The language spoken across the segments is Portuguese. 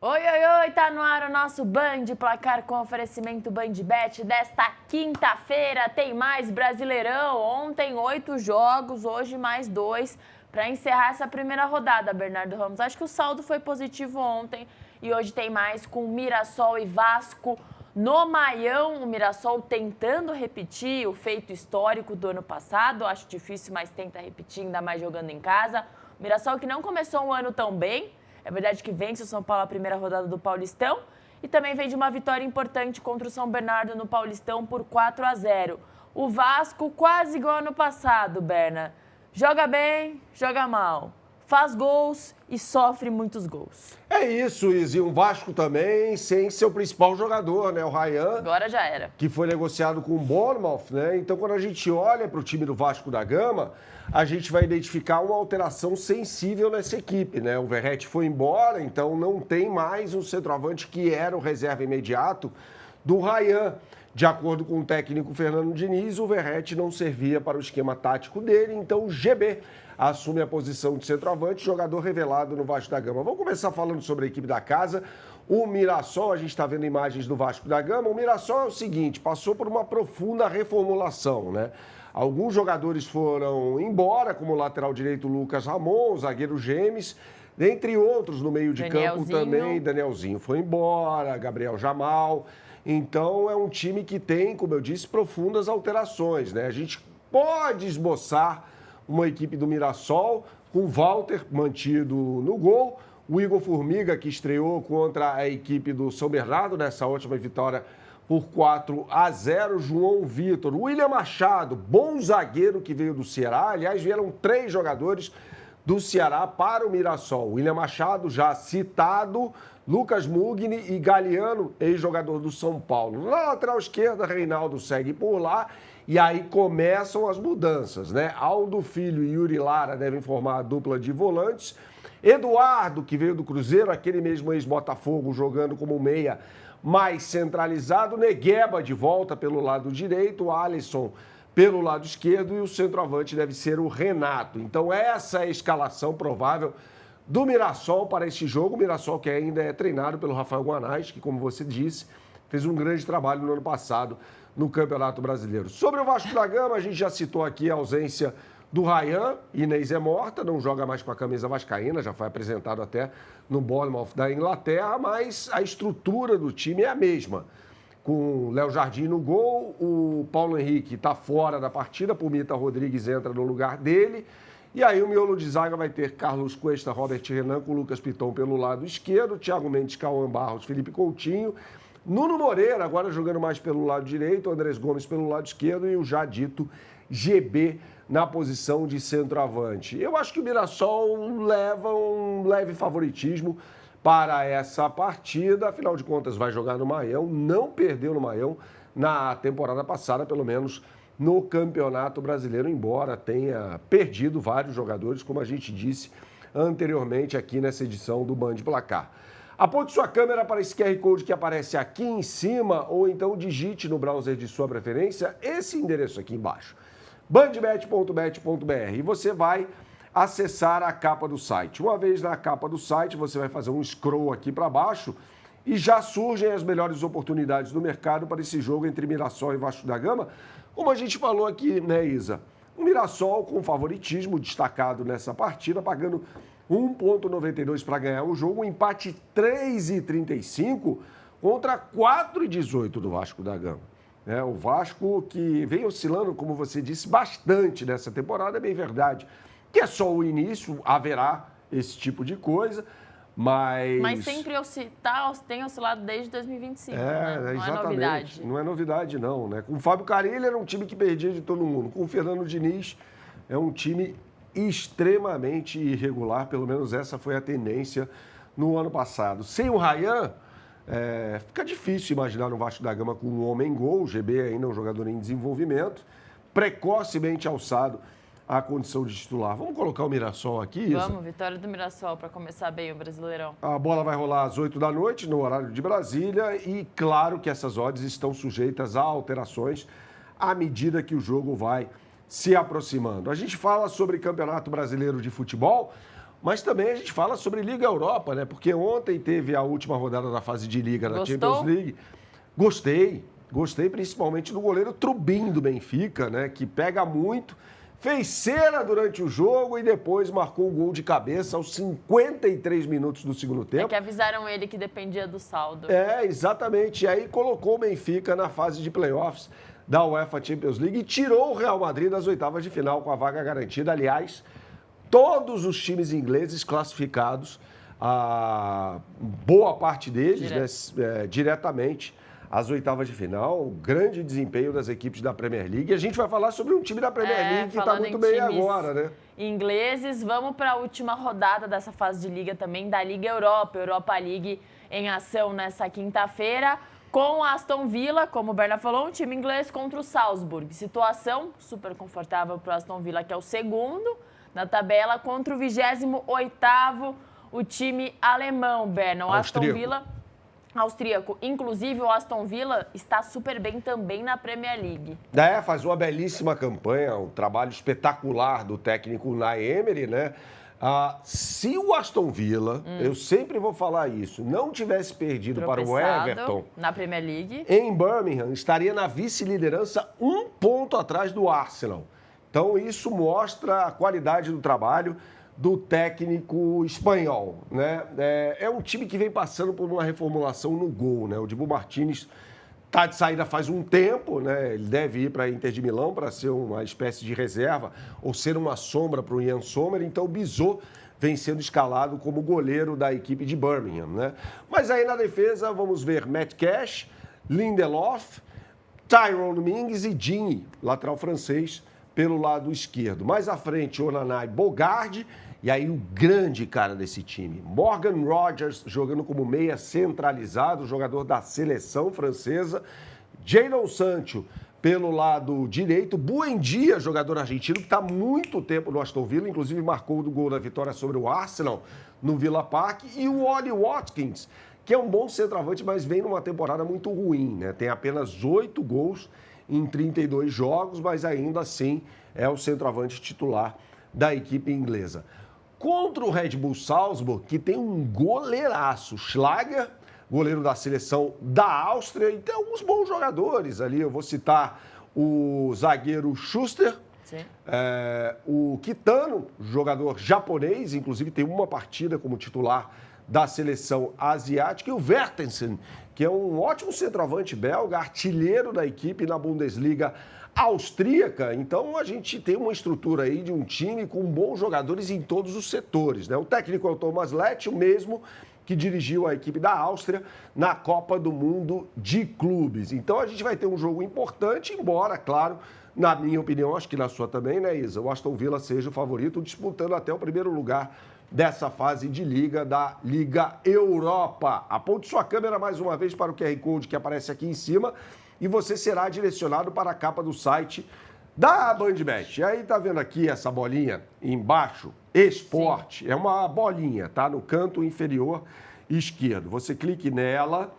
Oi, oi, oi, tá no ar o nosso Band Placar com oferecimento BandBet desta quinta-feira. Tem mais Brasileirão. Ontem 8 jogos, hoje mais 2 para encerrar essa primeira rodada, Bernardo Ramos. Acho que o saldo foi positivo ontem e hoje tem mais com Mirassol e Vasco no Maião. O Mirassol tentando repetir o feito histórico do ano passado. Acho difícil, mas tenta repetir, ainda mais jogando em casa. O Mirassol que não começou um ano tão bem. É verdade que vence o São Paulo a primeira rodada do Paulistão e também vem de uma vitória importante contra o São Bernardo no Paulistão por 4-0. O Vasco quase igual ano passado, Berna. Joga bem, joga mal. Faz gols e sofre muitos gols. É isso, Izzy. Um Vasco também sem seu principal jogador, né? O Ryan. Agora já era. Que foi negociado com o Bournemouth, né? Então, quando a gente olha para o time do Vasco da Gama, a gente vai identificar uma alteração sensível nessa equipe, né? O Verratti foi embora, então não tem mais um centroavante que era o reserva imediato do Ryan. De acordo com o técnico Fernando Diniz, o Verratti não servia para o esquema tático dele, então o GB assume a posição de centroavante, jogador revelado no Vasco da Gama. Vamos começar falando sobre a equipe da casa. O Mirassol, a gente está vendo imagens do Vasco da Gama. O Mirassol é o seguinte, passou por uma profunda reformulação, né? Alguns jogadores foram embora, como o lateral direito Lucas Ramon, o zagueiro Gemes, dentre outros no meio de campo também. Danielzinho foi embora, Gabriel Jamal. Então é um time que tem, como eu disse, profundas alterações, né? A gente pode esboçar uma equipe do Mirassol com o Walter mantido no gol, o Igor Formiga, que estreou contra a equipe do São Bernardo nessa última vitória por 4-0, João Vitor, William Machado, bom zagueiro que veio do Ceará. Aliás, vieram 3 jogadores do Ceará para o Mirassol. William Machado, já citado, Lucas Mugni e Galeano, ex-jogador do São Paulo. Na lateral esquerda, Reinaldo segue por lá. E aí começam as mudanças, né? Aldo Filho e Yuri Lara devem formar a dupla de volantes. Eduardo, que veio do Cruzeiro, aquele mesmo ex-Botafogo, jogando como meia mais centralizado. Negueba de volta pelo lado direito, Alisson pelo lado esquerdo e o centroavante deve ser o Renato. Então essa é a escalação provável do Mirassol para esse jogo. O Mirassol que ainda é treinado pelo Rafael Guanais, que, como você disse, fez um grande trabalho no ano passado no Campeonato Brasileiro. Sobre o Vasco da Gama, a gente já citou aqui a ausência do Ryan. Inês é morta, não joga mais com a camisa vascaína, já foi apresentado até no Bournemouth da Inglaterra, mas a estrutura do time é a mesma. Com o Léo Jardim no gol, o Paulo Henrique está fora da partida, Pumita Rodrigues entra no lugar dele. E aí o miolo de zaga vai ter Carlos Cuesta, Robert Renan com Lucas Piton pelo lado esquerdo, Thiago Mendes, Cauã Barros, Felipe Coutinho, Nuno Moreira agora jogando mais pelo lado direito, Andrés Gomes pelo lado esquerdo e o já dito GB na posição de centroavante. Eu acho que o Mirassol leva um leve favoritismo para essa partida, afinal de contas vai jogar no Maião, não perdeu no Maião na temporada passada, pelo menos no Campeonato Brasileiro, embora tenha perdido vários jogadores, como a gente disse anteriormente aqui nessa edição do Band Placar. Aponte sua câmera para esse QR Code que aparece aqui em cima ou então digite no browser de sua preferência esse endereço aqui embaixo, bandbet.bet.br, e você vai acessar a capa do site. Uma vez na capa do site, você vai fazer um scroll aqui para baixo e já surgem as melhores oportunidades do mercado para esse jogo entre Mirassol e Vasco da Gama. Como a gente falou aqui, né, Isa? O Mirassol com favoritismo destacado nessa partida, pagando 1,92 para ganhar o jogo, um empate 3,35 contra 4,18 do Vasco da Gama. O Vasco que vem oscilando, como você disse, bastante nessa temporada, é bem verdade. Que é só o início, haverá esse tipo de coisa, mas sempre tem oscilado desde 2025, né? Não exatamente. é novidade. Não é novidade, não, né? Com o Fábio Carille era um time que perdia de todo mundo. Com o Fernando Diniz é um time extremamente irregular, pelo menos essa foi a tendência no ano passado. Sem o Ryan, fica difícil imaginar no Vasco da Gama com um homem-gol, o GB ainda é um jogador em desenvolvimento, precocemente alçado à condição de titular. Vamos colocar o Mirassol aqui, Isa? Vamos, vitória do Mirassol para começar bem o Brasileirão. A bola vai rolar às 8 da noite, no horário de Brasília, e claro que essas odds estão sujeitas a alterações à medida que o jogo vai se aproximando. A gente fala sobre Campeonato Brasileiro de Futebol. mas também a gente fala sobre Liga Europa, né? Porque ontem teve a última rodada da fase de Liga da Champions League. Gostei principalmente do goleiro Trubin do Benfica, né? Que pega muito, fez cera durante o jogo e depois marcou o gol de cabeça aos 53 minutos do segundo tempo. É que avisaram ele que dependia do saldo. Exatamente. E aí colocou o Benfica na fase de playoffs da UEFA Champions League e tirou o Real Madrid das oitavas de final com a vaga garantida. Aliás, todos os times ingleses classificados, a boa parte deles, diretamente às oitavas de final. O grande desempenho das equipes da Premier League. E a gente vai falar sobre um time da Premier League que está muito bem agora, né? Ingleses, vamos para a última rodada dessa fase de Liga também, da Liga Europa. Europa League em ação nessa quinta-feira, com o Aston Villa, como o Berna falou, um time inglês contra o Salzburg. Situação super confortável para o Aston Villa, que é o segundo na tabela, contra o 28º, o time alemão, Berna. O Aston Villa, austríaco. Inclusive, o Aston Villa está super bem também na Premier League. Faz uma belíssima campanha, um trabalho espetacular do técnico Unai Emery, né? Se o Aston Villa, eu sempre vou falar isso, não tivesse perdido para o Everton na Premier League, em Birmingham, estaria na vice-liderança 1 ponto atrás do Arsenal. Então, isso mostra a qualidade do trabalho do técnico espanhol, né? É um time que vem passando por uma reformulação no gol, né? O Dibu Martínez está de saída faz um tempo, né? Ele deve ir para a Inter de Milão para ser uma espécie de reserva ou ser uma sombra para o Ian Sommer. Então, o Bizot vem sendo escalado como goleiro da equipe de Birmingham, né? Mas aí na defesa vamos ver Matt Cash, Lindelof, Tyrone Mings e Digne, lateral francês, pelo lado esquerdo. Mais à frente, Onana e Bogarde. E aí o grande cara desse time, Morgan Rogers, jogando como meia centralizado, jogador da seleção francesa. Jadon Sancho pelo lado direito. Buendia, jogador argentino, que está há muito tempo no Aston Villa, inclusive marcou o gol da vitória sobre o Arsenal no Villa Park. E o Ollie Watkins, que é um bom centroavante, mas vem numa temporada muito ruim, né? Tem apenas 8 gols em 32 jogos, mas ainda assim é o centroavante titular da equipe inglesa. Contra o Red Bull Salzburg, que tem um goleiraço, Schlager, goleiro da seleção da Áustria, e tem alguns bons jogadores ali. Eu vou citar o zagueiro Schuster, o Kitano, jogador japonês, inclusive tem uma partida como titular da seleção asiática, e o Vertonghen, que é um ótimo centroavante belga, artilheiro da equipe na Bundesliga austríaca. Então, a gente tem uma estrutura aí de um time com bons jogadores em todos os setores, né? O técnico é o Thomas Lech, o mesmo que dirigiu a equipe da Áustria na Copa do Mundo de Clubes. Então, a gente vai ter um jogo importante, embora, claro, na minha opinião, acho que na sua também, né, Isa? O Aston Villa seja o favorito, disputando até o primeiro lugar dessa fase de Liga da Liga Europa. Aponte sua câmera mais uma vez para o QR Code que aparece aqui em cima e você será direcionado para a capa do site da BandBet. E aí, tá vendo aqui essa bolinha embaixo? Esporte. Sim. É uma bolinha, tá? No canto inferior esquerdo. Você clique nela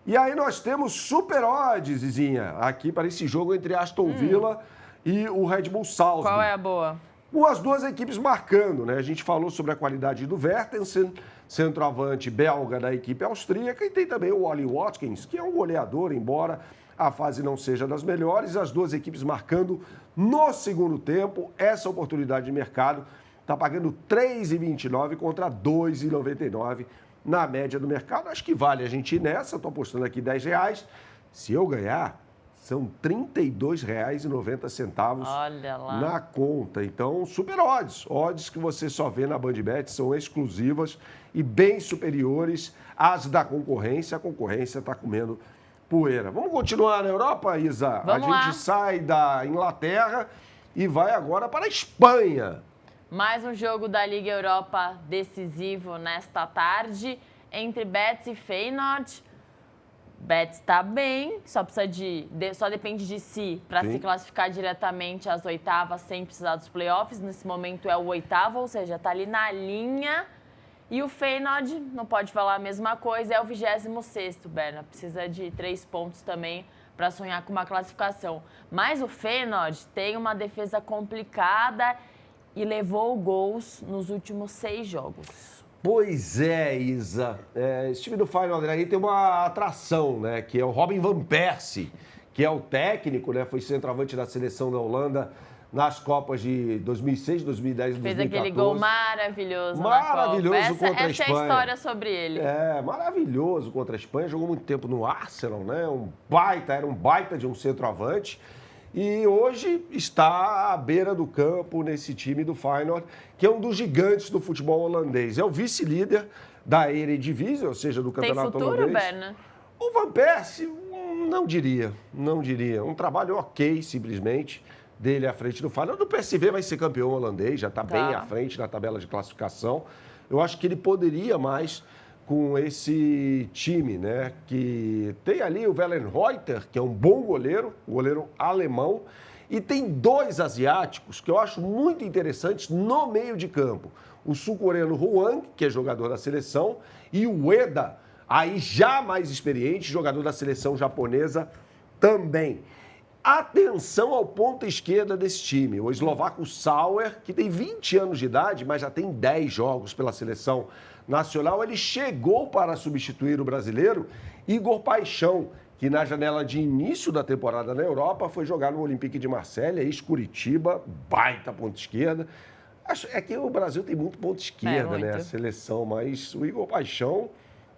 e aí nós temos super odds, Zizinha, aqui para esse jogo entre Aston Villa e o Red Bull Salzburg. Qual é a boa? Com as duas equipes marcando, né? A gente falou sobre a qualidade do Vertonghen, centroavante belga da equipe austríaca, e tem também o Ollie Watkins, que é um goleador, embora a fase não seja das melhores. As duas equipes marcando no segundo tempo. Essa oportunidade de mercado está pagando 3,29 contra 2,99 na média do mercado. Acho que vale a gente ir nessa. Estou apostando aqui R$10. Se eu ganhar, são R$ 32,90 na conta. Então, super odds. Odds que você só vê na BandBet, são exclusivas e bem superiores às da concorrência. A concorrência está comendo poeira. Vamos continuar na Europa, Isa? Vamos lá. Sai da Inglaterra e vai agora para a Espanha. Mais um jogo da Liga Europa decisivo nesta tarde entre Betis e Feyenoord. Betis está bem, só depende de si para se classificar diretamente às oitavas sem precisar dos playoffs. Nesse momento é o oitavo, ou seja, está ali na linha. E o Feyenoord, não pode falar a mesma coisa, é o 26º, Berna. Precisa de 3 pontos também para sonhar com uma classificação. Mas o Feyenoord tem uma defesa complicada e levou gols nos últimos 6 jogos. Pois é, Isa. Esse time do Feyenoord aí tem uma atração, né? Que é o Robin van Persie, que é o técnico, né? Foi centroavante da seleção da Holanda nas Copas de 2006, 2010 e 2014. Fez aquele gol maravilhoso Maravilhoso contra a Espanha. Essa é a história sobre ele. Maravilhoso contra a Espanha. Jogou muito tempo no Arsenal, né? Era um baita de um centroavante. E hoje está à beira do campo nesse time do Feyenoord, que é um dos gigantes do futebol holandês. É o vice-líder da Eredivisie, ou seja, do campeonato holandês. Tem futuro, Berna? O Van Persie, não diria. Um trabalho ok, simplesmente, dele à frente do Feyenoord. O PSV vai ser campeão holandês, já está bem à frente na tabela de classificação. Eu acho que ele poderia mais com esse time, né? Que tem ali o Wellenreuter, que é um bom goleiro alemão, e tem 2 asiáticos que eu acho muito interessantes no meio de campo. O sul-coreano Hwang, que é jogador da seleção, e o Ueda, aí já mais experiente, jogador da seleção japonesa também. Atenção ao ponta esquerda desse time, o eslovaco Sauer, que tem 20 anos de idade, mas já tem 10 jogos pela seleção nacional. Ele chegou para substituir o brasileiro Igor Paixão, que na janela de início da temporada na Europa foi jogar no Olympique de Marselha, ex-Curitiba, baita ponta esquerda. É que o Brasil tem muito ponta esquerda, né, a seleção, mas o Igor Paixão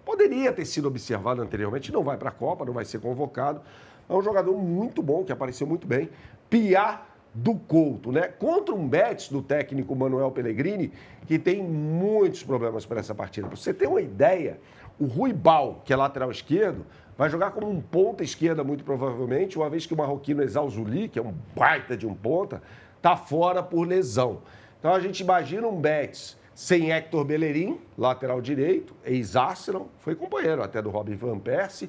poderia ter sido observado anteriormente, não vai para a Copa, não vai ser convocado. É um jogador muito bom, que apareceu muito bem. Piá do Couto, né? Contra um Betis do técnico Manuel Pellegrini, que tem muitos problemas para essa partida. Para você ter uma ideia, o Ruibal, que é lateral esquerdo, vai jogar como um ponta esquerda, muito provavelmente, uma vez que o marroquino Exalzuli, que é um baita de um ponta, está fora por lesão. Então a gente imagina um Betis sem Hector Bellerin, lateral direito, ex-Arsenal, foi companheiro até do Robin van Persie,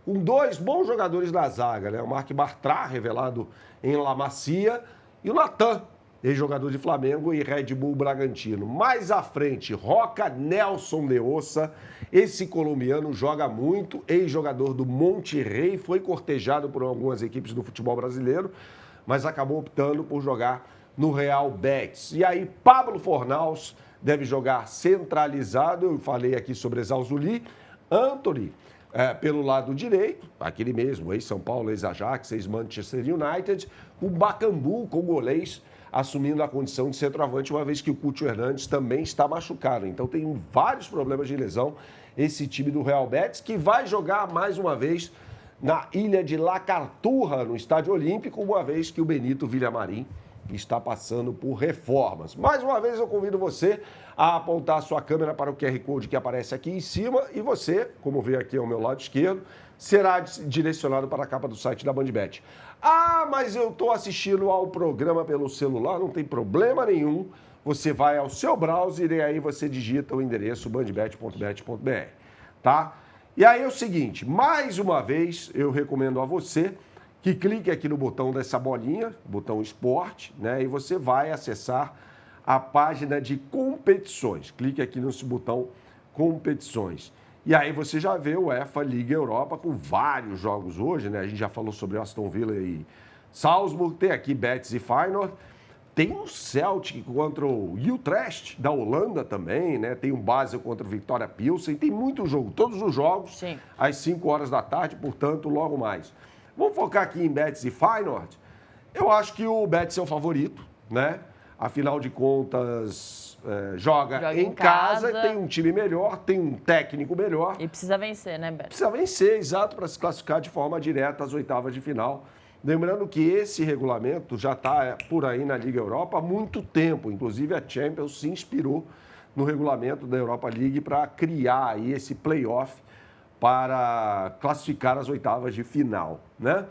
com 2 bons jogadores na zaga, né? O Marc Bartra, revelado em La Masia, e o Natan, ex-jogador de Flamengo e Red Bull Bragantino. Mais à frente, Roca Nelson de Ossa, esse colombiano joga muito, ex-jogador do Monterrey, foi cortejado por algumas equipes do futebol brasileiro, mas acabou optando por jogar no Real Betis. E aí, Pablo Fornals deve jogar centralizado, eu falei aqui sobre Exalzuli, Antony, pelo lado direito, aquele mesmo, ex-São Paulo, ex-Ajax, ex-Manchester United, o Bakambu, congolês, assumindo a condição de centroavante, uma vez que o Cúcio Hernandes também está machucado. Então tem vários problemas de lesão esse time do Real Betis, que vai jogar mais uma vez na ilha de La Carturra, no Estádio Olímpico, uma vez que o Benito Villamarín está passando por reformas. Mais uma vez eu convido você a apontar a sua câmera para o QR Code que aparece aqui em cima e você, como vê aqui ao meu lado esquerdo, será direcionado para a capa do site da BandBet. Ah, mas eu estou assistindo ao programa pelo celular, não tem problema nenhum. Você vai ao seu browser e aí você digita o endereço bandbet.bet.br, tá? E aí é o seguinte, mais uma vez eu recomendo a você que clique aqui no botão dessa bolinha, botão esporte, né? E você vai acessar a página de competições. Clique aqui nesse botão competições. E aí você já vê o UEFA Liga Europa com vários jogos hoje, né? A gente já falou sobre Aston Villa e Salzburg, tem aqui Betis e Feyenoord. Tem um Celtic contra o Utrecht da Holanda também, né? Tem um Basel contra o Victoria Pilsen, tem muito jogo. Todos os jogos às 5 horas da tarde, portanto, logo mais. Vamos focar aqui em Betis e Feyenoord. Eu acho que o Betis é o favorito, né? Afinal de contas, joga em casa, tem um time melhor, tem um técnico melhor. E precisa vencer, né, Betis? Precisa vencer, exato, para se classificar de forma direta às oitavas de final. Lembrando que esse regulamento já está por aí na Liga Europa há muito tempo. Inclusive, a Champions se inspirou no regulamento da Europa League para criar aí esse play-off para classificar as oitavas de final, né?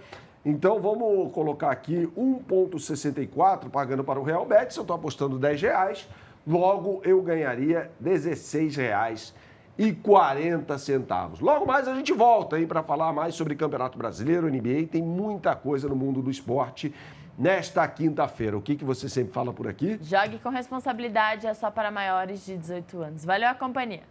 Então, vamos colocar aqui 1,64 pagando para o Real Betis. Eu estou apostando R$10, logo eu ganharia R$16,40. Logo mais a gente volta aí para falar mais sobre Campeonato Brasileiro, NBA. Tem muita coisa no mundo do esporte nesta quinta-feira. O que você sempre fala por aqui? Jogue com responsabilidade, é só para maiores de 18 anos. Valeu a companhia.